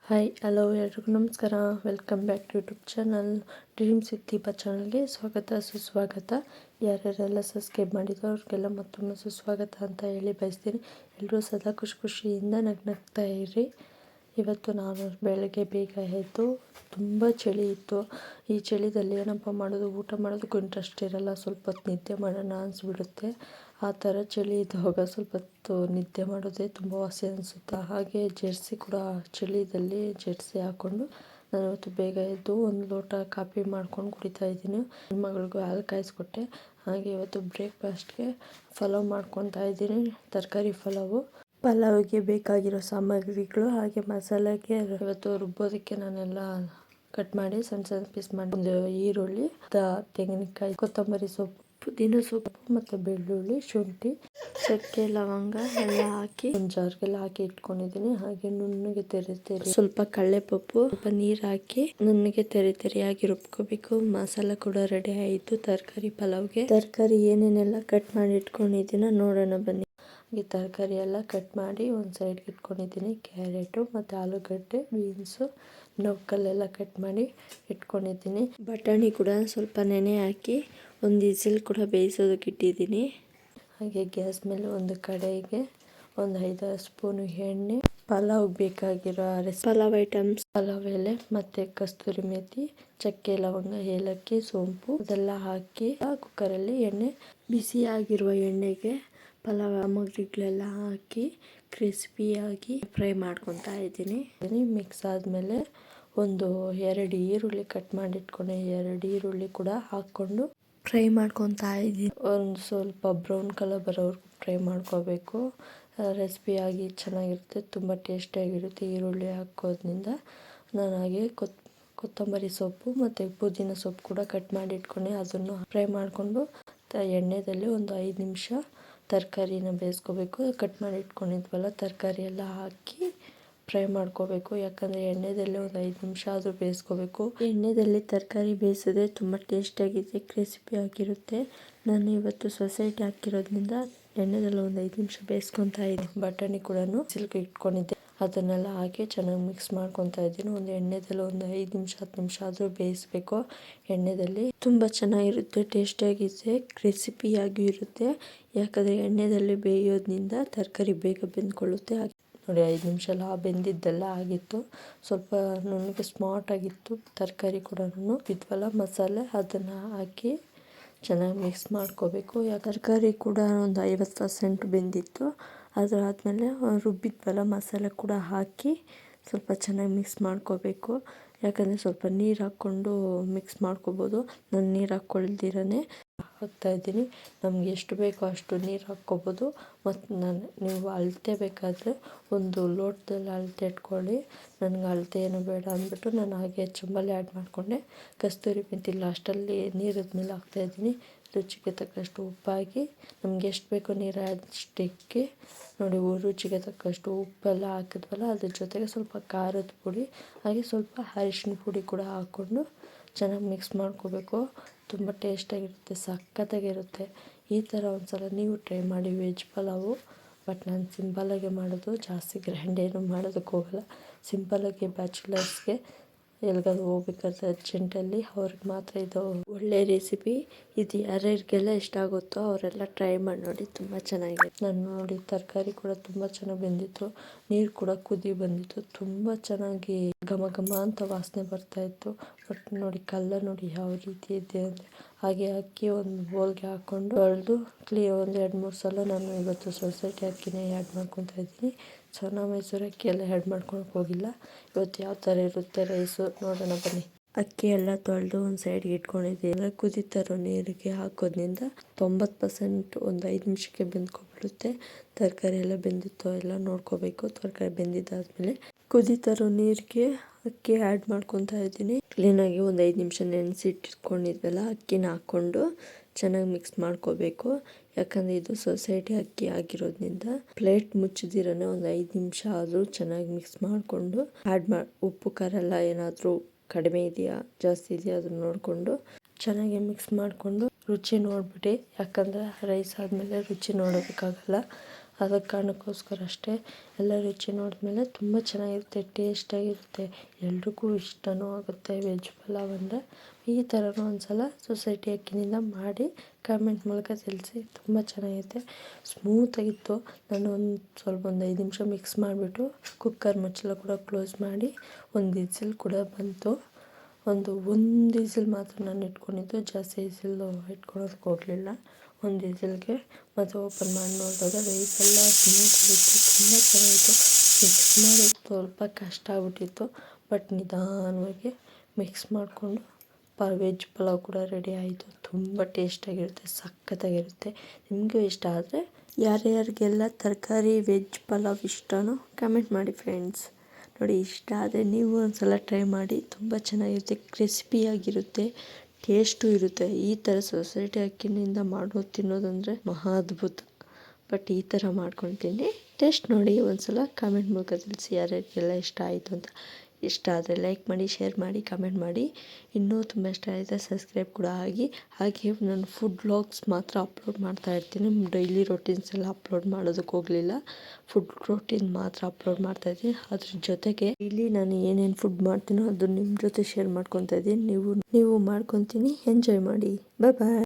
Hi hello ಎಲ್ರಿಗೂ ನಮಸ್ಕಾರ. Welcome back to YouTube channel Dreams with Deepa ಚಾನಲ್ಗೆ ಸ್ವಾಗತ ಸುಸ್ವಾಗತ. ಯಾರ್ಯಾರೆಲ್ಲ ಸಬ್ಸ್ಕ್ರೈಬ್ ಮಾಡಿದ್ರು ಅವ್ರಿಗೆಲ್ಲ ಮತ್ತೊಮ್ಮೆ ಸುಸ್ವಾಗತ ಅಂತ ಹೇಳಿ ಬಯಸ್ತೀನಿ. ಎಲ್ಲರೂ ಸದಾ ಖುಷಿಯಿಂದ ನಗ್ನಗ್ತಾ ಇರಿ. ಇವತ್ತು ನಾನು ಬೆಳಗ್ಗೆ ಬೇಗ ಎದ್ದು ತುಂಬ ಚಳಿ ಇತ್ತು. ಈ ಚಳಿದಲ್ಲಿ ಏನಪ್ಪ ಮಾಡೋದು, ಊಟ ಮಾಡೋದಕ್ಕೂ ಇಂಟ್ರೆಸ್ಟ್ ಇರಲ್ಲ, ಸ್ವಲ್ಪ ಹೊತ್ತು ನಿದ್ದೆ ಮಾಡೋಣ ಅನಿಸ್ಬಿಡುತ್ತೆ. ಆ ಥರ ಚಳಿ ಇದ್ದಾಗ ಸ್ವಲ್ಪ ಹೊತ್ತು ನಿದ್ದೆ ಮಾಡೋದೇ ತುಂಬ ವಾಸಿ ಅನಿಸುತ್ತೆ. ಹಾಗೆ ಜೆರ್ಸಿ ಕೂಡ ಚಳಿದಲ್ಲಿ ಜೆರ್ಸಿ ಹಾಕ್ಕೊಂಡು ನಾನು ಇವತ್ತು ಬೇಗ ಎದ್ದು ಒಂದು ಲೋಟ ಕಾಫಿ ಮಾಡ್ಕೊಂಡು ಕುಡಿತಾ ಇದ್ದೀನಿ. ನನ್ನ ಮಗಳಿಗೂ ಹಾಲು ಕಾಯಿಸ್ಕೊಟ್ಟೆ. ಹಾಗೆ ಇವತ್ತು ಬ್ರೇಕ್ಫಾಸ್ಟ್ಗೆ ಪಲಾವ್ ಮಾಡ್ಕೊತಾ ಇದ್ದೀನಿ, ತರಕಾರಿ ಪಲಾವ್ಗೆ ಬೇಕಾಗಿರೋ ಸಾಮಗ್ರಿಗಳು ಹಾಗೆ ಮಸಾಲೆಗೆ ಇವತ್ತು ರುಬ್ಬೋದಕ್ಕೆ ನಾನೆಲ್ಲ ಕಟ್ ಮಾಡಿ ಸಣ್ಣ ಸಣ್ಣ ಪೀಸ್ ಮಾಡಿ, ಒಂದು ಈರುಳ್ಳಿ, ತೆಂಗಿನಕಾಯಿ, ಕೊತ್ತಂಬರಿ ಸೊಪ್ಪು, ಪುದೀನ ಸೊಪ್ಪು ಮತ್ತು ಬೆಳ್ಳುಳ್ಳಿ, ಶುಂಠಿ, ಚಕ್ಕೆ, ಲವಂಗ ಎಲ್ಲ ಹಾಕಿ ಒಂದು ಜಾರ್ಗೆಲ್ಲ ಹಾಕಿ ಇಟ್ಕೊಂಡಿದ್ದೀನಿ. ಹಾಗೆ ನುಣ್ಣಗೆ ತೆರೆ ಸ್ವಲ್ಪ ಕಡಲೆಪಪ್ಪು, ಸ್ವಲ್ಪ ನೀರು ಹಾಕಿ ನುಣ್ಣಗೆ ತೆರೆಯಾಗಿ ರುಬ್ಕೋಬೇಕು. ಮಸಾಲ ಕೂಡ ರೆಡಿ ಆಯಿತು. ತರಕಾರಿ ಏನೇನೆಲ್ಲ ಕಟ್ ಮಾಡಿ ಇಟ್ಕೊಂಡಿದ್ದೀನ ನೋಡೋಣ ಬನ್ನಿ. ಈ ತರಕಾರಿ ಎಲ್ಲ ಕಟ್ ಮಾಡಿ ಒಂದು ಸೈಡ್ಗೆ ಇಟ್ಕೊಂಡಿದ್ದೀನಿ. ಕ್ಯಾರೆಟು ಮತ್ತು ಆಲೂಗಡ್ಡೆ, ಬೀನ್ಸು, ನೌಕಲ್ಲೆಲ್ಲ ಕಟ್ ಮಾಡಿ ಇಟ್ಕೊಂಡಿದ್ದೀನಿ. ಬಟಾಣಿ ಕೂಡ ಸ್ವಲ್ಪ ನೆನೆ ಹಾಕಿ ಒಂದು ವಿಸಿಲ್ ಕೂಡ ಬೇಯಿಸೋದಕ್ಕೆ ಇಟ್ಟಿದ್ದೀನಿ. ಹಾಗೆ ಗ್ಯಾಸ್ ಮೇಲೆ ಒಂದು ಕಡೆಗೆ ಒಂದು 5-6 ಸ್ಪೂನು ಎಣ್ಣೆ, ಪಲಾವ್ ಬೇಕಾಗಿರೋ ಪಲಾವ್ ಐಟಮ್ಸ್, ಪಲಾವ್ ಎಲೆ ಮತ್ತು ಕಸ್ತೂರಿ ಮೇಥಿ, ಚಕ್ಕೆ, ಲವಂಗ, ಏಲಕ್ಕಿ, ಸೋಂಪು ಅದೆಲ್ಲ ಹಾಕಿ ಕುಕ್ಕರಲ್ಲಿ ಬಿಸಿ ಆಗಿರುವ ಎಣ್ಣೆಗೆ ಪಲಾವ್ ಸಾಮಗ್ರಿಗಳೆಲ್ಲ ಹಾಕಿ ಕ್ರಿಸ್ಪಿಯಾಗಿ ಫ್ರೈ ಮಾಡ್ಕೊತಾ ಇದ್ದೀನಿ. ಮಿಕ್ಸ್ ಆದಮೇಲೆ ಒಂದು 2 ಈರುಳ್ಳಿ ಕಟ್ ಮಾಡಿ ಇಟ್ಕೊಂಡೆ, 2 ಈರುಳ್ಳಿ ಕೂಡ ಹಾಕ್ಕೊಂಡು ಫ್ರೈ ಮಾಡ್ಕೊತಾ ಇದ್ದೀನಿ. ಒಂದು ಸ್ವಲ್ಪ ಬ್ರೌನ್ ಕಲರ್ ಬರೋವರೆಗೂ ಫ್ರೈ ಮಾಡ್ಕೋಬೇಕು. ರೆಸಿಪಿಯಾಗಿ ಚೆನ್ನಾಗಿರುತ್ತೆ, ತುಂಬ ಟೇಸ್ಟಿಯಾಗಿರುತ್ತೆ ಈರುಳ್ಳಿ ಹಾಕೋದ್ರಿಂದ. ನಾನು ಹಾಗೆ ಕೊತ್ತಂಬರಿ ಸೊಪ್ಪು ಮತ್ತು ಪುದೀನ ಸೊಪ್ಪು ಕೂಡ ಕಟ್ ಮಾಡಿ ಇಟ್ಕೊಂಡೆ, ಅದನ್ನು ಫ್ರೈ ಮಾಡಿಕೊಂಡು ಎಣ್ಣೆಯಲ್ಲಿ ಒಂದು 5 ನಿಮಿಷ ತರಕಾರಿನ ಬೇಯಿಸ್ಕೋಬೇಕು. ಕಟ್ ಮಾಡಿ ಇಟ್ಕೊಂಡಿದ್ವಲ್ಲ ತರಕಾರಿ ಎಲ್ಲ ಹಾಕಿ ಫ್ರೈ ಮಾಡ್ಕೋಬೇಕು. ಯಾಕಂದರೆ ಎಣ್ಣೆದಲ್ಲೇ ಒಂದು 5 ನಿಮಿಷ ಆದರೂ ಬೇಯಿಸ್ಕೋಬೇಕು. ಎಣ್ಣೆದಲ್ಲಿ ತರಕಾರಿ ಬೇಯಿಸಿದ್ರೆ ತುಂಬ ಟೇಸ್ಟಿಯಾಗಿದೆ, ಕ್ರಿಸ್ಪಿ ಆಗಿರುತ್ತೆ. ನಾನು ಇವತ್ತು ಸೊಸೈಟಿ ಹಾಕಿರೋದ್ರಿಂದ ಎಣ್ಣೆದಲ್ಲಿ ಒಂದು 5 ನಿಮಿಷ ಬೇಯಿಸ್ಕೊತಾ ಇದ್ದೀನಿ. ಬಟಾಣಿ ಕೂಡ ಸಿಲ್ಕ್ ಇಟ್ಕೊಂಡಿದ್ದೆ, ಅದನ್ನೆಲ್ಲ ಹಾಕಿ ಚೆನ್ನಾಗಿ ಮಿಕ್ಸ್ ಮಾಡ್ಕೊತಾ ಇದ್ದೀನಿ. ಒಂದು ಎಣ್ಣೆದಲ್ಲಿ ಒಂದು 5 ನಿಮಿಷ 10 ನಿಮಿಷ ಆದರೂ ಬೇಯಿಸಬೇಕು. ಎಣ್ಣೆದಲ್ಲಿ ತುಂಬ ಚೆನ್ನಾಗಿರುತ್ತೆ, ಟೇಸ್ಟಿಯಾಗಿದೆ, ಕ್ರಿಸ್ಪಿಯಾಗಿ ಇರುತ್ತೆ. ಯಾಕಂದರೆ ಎಣ್ಣೆದಲ್ಲಿ ಬೇಯೋದ್ರಿಂದ ತರಕಾರಿ ಬೇಗ ಬೆಂದ್ಕೊಳ್ಳುತ್ತೆ. ನೋಡಿ 5 ನಿಮಿಷ ಎಲ್ಲ ಬೆಂದಿದ್ದೆಲ್ಲ ಆಗಿತ್ತು. ಸ್ವಲ್ಪ ನುಣ್ಣಗೆ ಸ್ಮಾರ್ಟ್ ಆಗಿತ್ತು ತರಕಾರಿ ಕೂಡ. ಇದ್ವಲ್ಲ ಮಸಾಲೆ ಅದನ್ನು ಹಾಕಿ ಚೆನ್ನಾಗಿ ಮಿಕ್ಸ್ ಮಾಡ್ಕೋಬೇಕು. ತರಕಾರಿ ಕೂಡ ಒಂದು 50% ಬೆಂದಿತ್ತು. ಅದಾದಮೇಲೆ ರುಬ್ಬಿದ್ವಲ್ಲ ಮಸಾಲೆ ಕೂಡ ಹಾಕಿ ಸ್ವಲ್ಪ ಚೆನ್ನಾಗಿ ಮಿಕ್ಸ್ ಮಾಡ್ಕೋಬೇಕು. ಯಾಕಂದರೆ ಸ್ವಲ್ಪ ನೀರು ಹಾಕ್ಕೊಂಡು ಮಿಕ್ಸ್ ಮಾಡ್ಕೋಬೋದು. ನಾನು ನೀರು ಹಾಕ್ಕೊಳ್ದಿರೇ ಹಾಕ್ತಾಯಿದ್ದೀನಿ. ನಮ್ಗೆ ಎಷ್ಟು ಬೇಕೋ ಅಷ್ಟು ನೀರು ಹಾಕ್ಕೋಬೋದು. ಮತ್ತು ನೀವು ಅಳತೆ ಬೇಕಾದರೆ ಒಂದು ಲೋಟದಲ್ಲಿ ಅಳತೆ ಇಟ್ಕೊಳ್ಳಿ. ನನಗೆ ಅಳತೆ ಏನು ಬೇಡ ಅಂದ್ಬಿಟ್ಟು ನಾನು ಹಾಗೆ ಚೊಂಬಲ್ಲಿ ಆ್ಯಡ್ ಮಾಡಿಕೊಂಡೆ. ಕಸ್ತೂರಿ ಮೆಂತಿ ಲಾಸ್ಟಲ್ಲಿ ನೀರಿದ್ಮೇಲೆ ಹಾಕ್ತಾಯಿದ್ದೀನಿ. ರುಚಿಗೆ ತಕ್ಕಷ್ಟು ಉಪ್ಪಾಗಿ ನಮ್ಗೆ ಎಷ್ಟು ಬೇಕೋ ನೀರು ಅಷ್ಟಕ್ಕೆ ನೋಡಿ. ರುಚಿಗೆ ತಕ್ಕಷ್ಟು ಉಪ್ಪೆಲ್ಲ ಹಾಕಿದ್ವಲ್ಲ, ಅದ್ರ ಜೊತೆಗೆ ಸ್ವಲ್ಪ ಖಾರದ ಪುಡಿ ಹಾಗೆ ಸ್ವಲ್ಪ ಅರಿಶಿನ ಪುಡಿ ಕೂಡ ಹಾಕ್ಕೊಂಡು ಚೆನ್ನಾಗಿ ಮಿಕ್ಸ್ ಮಾಡ್ಕೋಬೇಕು. ತುಂಬ ಟೇಸ್ಟಾಗಿರುತ್ತೆ, ಸಖತ್ತಾಗಿರುತ್ತೆ. ಈ ಥರ ಒಂದ್ಸಲ ನೀವು ಟ್ರೈ ಮಾಡಿ ವೆಜ್ ಪಲಾವು. ಬಟ್ ನಾನು ಸಿಂಪಲಾಗೆ ಮಾಡೋದು, ಜಾಸ್ತಿ ಗ್ರ್ಯಾಂಡ್ ಏನು ಮಾಡೋದಕ್ಕೆ ಹೋಗಲ್ಲ. ಸಿಂಪಲಾಗಿ ಬ್ಯಾಚುಲರ್ಸ್ಗೆ ಎಲ್ಲಿಗಾದ್ರೂ ಹೋಗ್ಬೇಕಾದ್ರೆ ಅರ್ಜೆಂಟಲ್ಲಿ ಅವ್ರಿಗೆ ಮಾತ್ರ ಇದು ಒಳ್ಳೆ ರೆಸಿಪಿ. ಇದು ಯಾರ್ಯಾರಿಗೆಲ್ಲ ಇಷ್ಟ ಆಗುತ್ತೋ ಅವರೆಲ್ಲ ಟ್ರೈ ಮಾಡಿ ನೋಡಿ, ತುಂಬ ಚೆನ್ನಾಗಿದೆ. ನಾನು ನೋಡಿ ತರಕಾರಿ ಕೂಡ ತುಂಬ ಚೆನ್ನಾಗಿ ಬೆಂದಿತ್ತು, ನೀರು ಕೂಡ ಕುದಿ ಬಂದಿತ್ತು, ತುಂಬ ಚೆನ್ನಾಗಿ ಘಮ ಘಮ ಅಂತ ವಾಸನೆ ಬರ್ತಾಯಿತ್ತು. ಬಟ್ ನೋಡಿ ಕಲರ್ ನೋಡಿ ಯಾವ ರೀತಿ ಇದೆ ಅಂದರೆ. ಹಾಗೆ ಅಕ್ಕಿ ಒಂದು ಬೌಲ್ಗೆ ಹಾಕ್ಕೊಂಡು ತೊಳೆದು ಒಂದು 2-3 ಸಲ ನಾನು ಇವತ್ತು ಸೊಸೈಟಿ ಅಕ್ಕಿನೇ ಆ್ಯಡ್ ಮಾಡ್ಕೊತಾ ಇದ್ದೀನಿ. ಸೋನಾ ಮೈಸೂರು ಅಕ್ಕಿ ಎಲ್ಲ ಆ್ಯಡ್ ಮಾಡ್ಕೊಳಕ್ಕೆ ಹೋಗಿಲ್ಲ. ಇವತ್ತು ಯಾವ ಥರ ಇರುತ್ತೆ ರೈಸು ನೋಡೋಣ ಬನ್ನಿ. ಅಕ್ಕಿ ಎಲ್ಲ ತೊಳೆದು ಒಂದು ಸೈಡ್ಗೆ ಇಟ್ಕೊಂಡಿದ್ದೀನಿ. ಕುದಿತಾರೋ ನೀರಿಗೆ ಹಾಕೋದ್ರಿಂದ 90% ಒಂದು 5 ನಿಮಿಷಕ್ಕೆ ಬೆಂದ್ಕೊಬಿಡುತ್ತೆ. ತರಕಾರಿ ಎಲ್ಲ ಬೆಂದಿತ್ತೋ ಎಲ್ಲ ನೋಡ್ಕೋಬೇಕು. ತರಕಾರಿ ಬೆಂದಿದ್ದಾದಮೇಲೆ ಕುದಿತಾರೋ ನೀರಿಗೆ ಅಕ್ಕಿ ಆ್ಯಡ್ ಮಾಡ್ಕೊತಾ ಇದ್ದೀನಿ. ಕ್ಲೀನಾಗಿ ಒಂದು 5 ನಿಮಿಷ ನೆನೆಸಿಟ್ಕೊಂಡಿದ್ವಲ್ಲ ಅಕ್ಕಿನ ಹಾಕ್ಕೊಂಡು ಚೆನ್ನಾಗಿ ಮಿಕ್ಸ್ ಮಾಡ್ಕೋಬೇಕು. ಯಾಕಂದರೆ ಇದು ಸೊಸೈಟಿ ಅಕ್ಕಿ ಆಗಿರೋದ್ರಿಂದ ಪ್ಲೇಟ್ ಮುಚ್ಚದಿರನೇ ಒಂದು 5 ನಿಮಿಷ ಆದರೂ ಚೆನ್ನಾಗಿ ಮಿಕ್ಸ್ ಮಾಡಿಕೊಂಡು ಉಪ್ಪು ಖಾರ ಎಲ್ಲ ಏನಾದರೂ ಕಡಿಮೆ ಇದೆಯಾ ಜಾಸ್ತಿ ಇದೆಯಾ ಅದನ್ನು ನೋಡಿಕೊಂಡು ಚೆನ್ನಾಗಿ ಮಿಕ್ಸ್ ಮಾಡಿಕೊಂಡು ರುಚಿ ನೋಡಿಬಿಟ್ಟು, ಯಾಕಂದರೆ ರೈಸ್ ಆದಮೇಲೆ ರುಚಿ ನೋಡೋದಕ್ಕಾಗಲ್ಲ. ಅದ ಕಾರಣಕ್ಕೋಸ್ಕರ ಅಷ್ಟೇ. ಎಲ್ಲ ರುಚಿ ನೋಡಿದ್ಮೇಲೆ ತುಂಬ ಚೆನ್ನಾಗಿರುತ್ತೆ, ಟೇಸ್ಟಾಗಿರುತ್ತೆ, ಎಲ್ರಿಗೂ ಇಷ್ಟನೂ ಆಗುತ್ತೆ. ವೆಜ್ ಪಲಾವ್ ಅಂದರೆ ಈ ಥರನೂ ಒಂದ್ಸಲ ಸೊಸೈಟಿ ಅಕ್ಕಿನಿಂದ ಮಾಡಿ ಕಾಮೆಂಟ್ ಮೂಲಕ ತಿಳಿಸಿ. ತುಂಬ ಚೆನ್ನಾಗಿರುತ್ತೆ, ಸ್ಮೂತಾಗಿತ್ತು. ನಾನು ಒಂದು 5 ನಿಮಿಷ ಮಿಕ್ಸ್ ಮಾಡಿಬಿಟ್ಟು ಕುಕ್ಕರ್ ಮುಚ್ಚಳ ಕೂಡ ಕ್ಲೋಸ್ ಮಾಡಿ ಒಂದು ವಿಸಿಲ್ ಕೂಡ ಬಂತು. ಒಂದು ವಿಸಿಲ್ ಮಾತ್ರ ನಾನು ಇಟ್ಕೊಂಡಿದ್ದು, ಜಾಸ್ತಿ ವಿಸಿಲ್ಲು ಇಟ್ಕೊಳೋದಕ್ಕೆ ಹೋಗಲಿಲ್ಲ. ಒಂದು ವಿಸಿಲ್ಗೆ ಮತ್ತು ಓಪನ್ ಮಾಡಿ ನೋಡಿದಾಗ ರೈಸ್ ಎಲ್ಲ ಸ್ಮೂತಾಗಿತ್ತು, ತುಂಬ ಚೆನ್ನಾಗಿತ್ತು. ಮಿಕ್ಸ್ ಮಾಡೋದು ಸ್ವಲ್ಪ ಕಷ್ಟ ಆಗ್ಬಿಟ್ಟಿತ್ತು, ಬಟ್ ನಿಧಾನವಾಗಿ ಮಿಕ್ಸ್ ಮಾಡಿಕೊಂಡು ವೆಜ್ ಪಲಾವ್ ಕೂಡ ರೆಡಿ ಆಯಿತು. ತುಂಬ ಟೇಸ್ಟಾಗಿರುತ್ತೆ, ಸಖತ್ತಾಗಿರುತ್ತೆ. ನಿಮಗೂ ಇಷ್ಟ ಆದರೆ ಯಾರ್ಯಾರಿಗೆಲ್ಲ ತರಕಾರಿ ವೆಜ್ ಪಲಾವ್ ಇಷ್ಟನೋ ಕಮೆಂಟ್ ಮಾಡಿ ಫ್ರೆಂಡ್ಸ್. ನೋಡಿ, ಇಷ್ಟ ಆದರೆ ನೀವು ಒಂದ್ಸಲ ಟ್ರೈ ಮಾಡಿ, ತುಂಬ ಚೆನ್ನಾಗಿರುತ್ತೆ, ಕ್ರಿಸ್ಪಿಯಾಗಿರುತ್ತೆ, ಟೇಸ್ಟು ಇರುತ್ತೆ. ಈ ಥರ ಸೊಸೈಟಿ ಅಕ್ಕಿನಿಂದ ಮಾಡೋದು ತಿನ್ನೋದಂದರೆ ಮಹಾ ಅದ್ಭುತ. ಬಟ್ ಈ ಥರ ಮಾಡ್ಕೊಂಡು ತಿನ್ನಿ, ಟೇಸ್ಟ್ ನೋಡಿ, ಒಂದ್ಸಲ ಕಾಮೆಂಟ್ ಮೂಲಕ ತಿಳಿಸಿ ಯಾರ್ಯಾರಿಗೆಲ್ಲ ಇಷ್ಟ ಆಯಿತು ಅಂತ. ಇಷ್ಟ ಆದರೆ ಲೈಕ್ ಮಾಡಿ, ಶೇರ್ ಮಾಡಿ, ಕಮೆಂಟ್ ಮಾಡಿ. ಇನ್ನೂ ತುಂಬ ಇಷ್ಟ ಆಯಿತು ಸಬ್ಸ್ಕ್ರೈಬ್ ಕೂಡ ಆಗಿ. ಹಾಗೆ ನಾನು ಫುಡ್ ವ್ಲಾಗ್ಸ್ ಮಾತ್ರ ಅಪ್ಲೋಡ್ ಮಾಡ್ತಾಯಿರ್ತೀನಿ, ಡೈಲಿ ರೊಟೀನ್ಸ್ ಎಲ್ಲ ಅಪ್ಲೋಡ್ ಮಾಡೋದಕ್ಕೆ ಹೋಗಲಿಲ್ಲ. ಫುಡ್ ರೊಟೀನ್ ಮಾತ್ರ ಅಪ್ಲೋಡ್ ಮಾಡ್ತಾಯಿದ್ದೀನಿ. ಅದ್ರ ಜೊತೆಗೆ ಇಲ್ಲಿ ನಾನು ಏನೇನು ಫುಡ್ ಮಾಡ್ತೀನೋ ಅದು ನಿಮ್ಮ ಜೊತೆ ಶೇರ್ ಮಾಡ್ಕೊತಾ ಇದ್ದೀನಿ. ನೀವು ಮಾಡ್ಕೊತೀನಿ, ಎಂಜಾಯ್ ಮಾಡಿ. ಬಾಯ್ ಬಾಯ್.